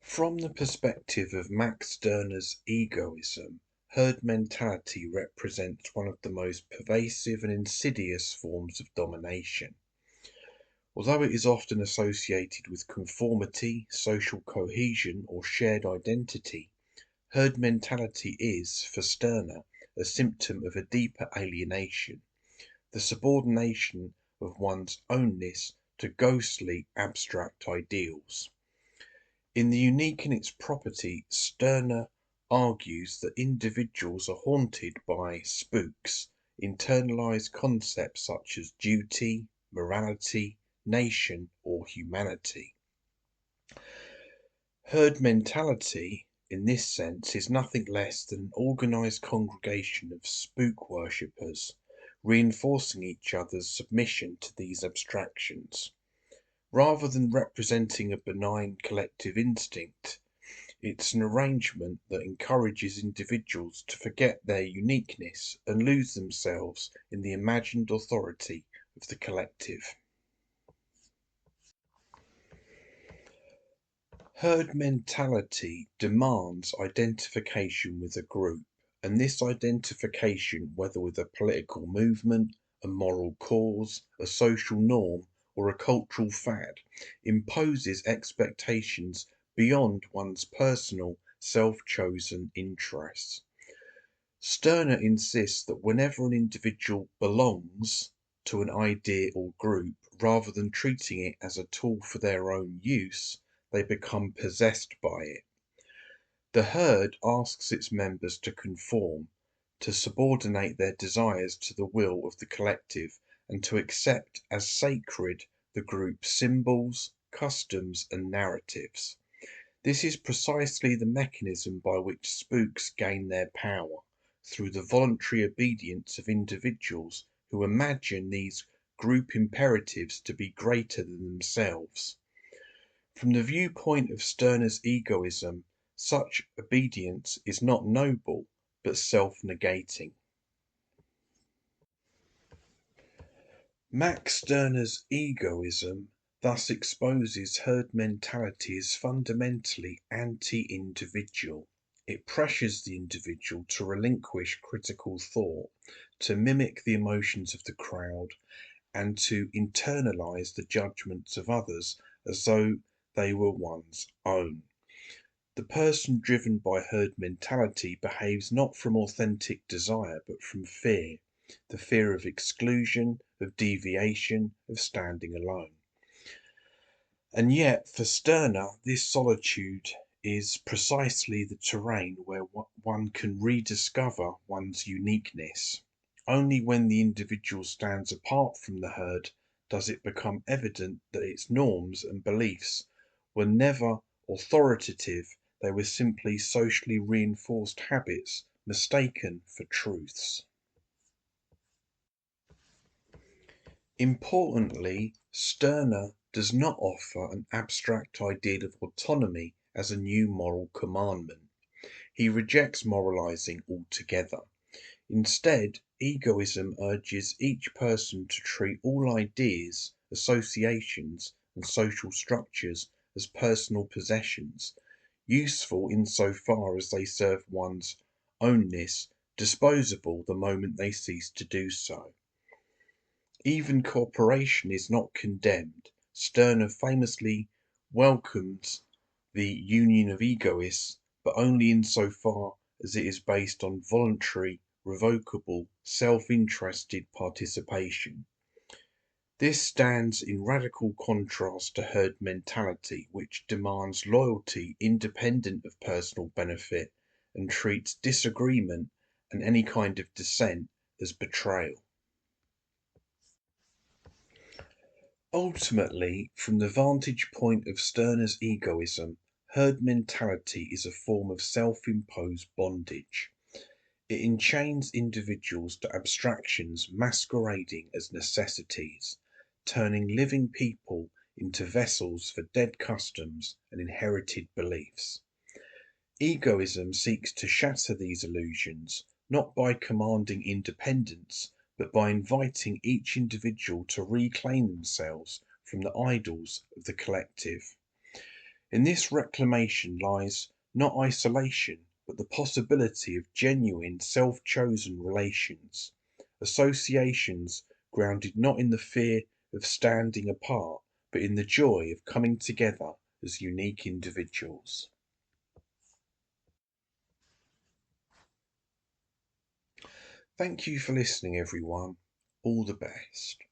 From the perspective of Max Stirner's egoism, herd mentality represents one of the most pervasive and insidious forms of domination. Although it is often associated with conformity, social cohesion, or shared identity, herd mentality is, for Stirner, a symptom of a deeper alienation, the subordination of one's ownness to ghostly, abstract ideals. In The Unique in Its Property, Stirner argues that individuals are haunted by spooks, internalized concepts such as duty, morality, nation, or humanity. Herd mentality, in this sense, is nothing less than an organized congregation of spook worshippers, reinforcing each other's submission to these abstractions. Rather than representing a benign collective instinct, it's an arrangement that encourages individuals to forget their uniqueness and lose themselves in the imagined authority of the collective. Herd mentality demands identification with a group, and this identification, whether with a political movement, a moral cause, a social norm, or a cultural fad, imposes expectations beyond one's personal, self-chosen interests. Stirner insists that whenever an individual belongs to an idea or group, rather than treating it as a tool for their own use, they become possessed by it. The herd asks its members to conform, to subordinate their desires to the will of the collective, and to accept as sacred the group's symbols, customs, and narratives. This is precisely the mechanism by which spooks gain their power, through the voluntary obedience of individuals who imagine these group imperatives to be greater than themselves. From the viewpoint of Stirner's egoism, such obedience is not noble, but self-negating. Max Stirner's egoism thus exposes herd mentality as fundamentally anti-individual. It pressures the individual to relinquish critical thought, to mimic the emotions of the crowd, and to internalize the judgments of others as though they were one's own. The person driven by herd mentality behaves not from authentic desire but from fear, the fear of exclusion, of deviation, of standing alone. And yet, for Stirner, this solitude is precisely the terrain where one can rediscover one's uniqueness. Only when the individual stands apart from the herd does it become evident that its norms and beliefs were never authoritative, they were simply socially reinforced habits mistaken for truths. Importantly, Stirner does not offer an abstract ideal of autonomy as a new moral commandment. He rejects moralizing altogether. Instead, egoism urges each person to treat all ideas, associations, and social structures as personal possessions, useful insofar as they serve one's ownness, disposable the moment they cease to do so. Even cooperation is not condemned. Stirner famously welcomes the union of egoists, but only insofar as it is based on voluntary, revocable, self-interested participation. This stands in radical contrast to herd mentality, which demands loyalty independent of personal benefit and treats disagreement and any kind of dissent as betrayal. Ultimately, from the vantage point of Stirner's egoism, herd mentality is a form of self-imposed bondage. It enchains individuals to abstractions masquerading as necessities, turning living people into vessels for dead customs and inherited beliefs. Egoism seeks to shatter these illusions, not by commanding independence, but by inviting each individual to reclaim themselves from the idols of the collective. In this reclamation lies not isolation, but the possibility of genuine self-chosen relations, associations grounded not in the fear of standing apart, but in the joy of coming together as unique individuals. Thank you for listening, everyone. All the best.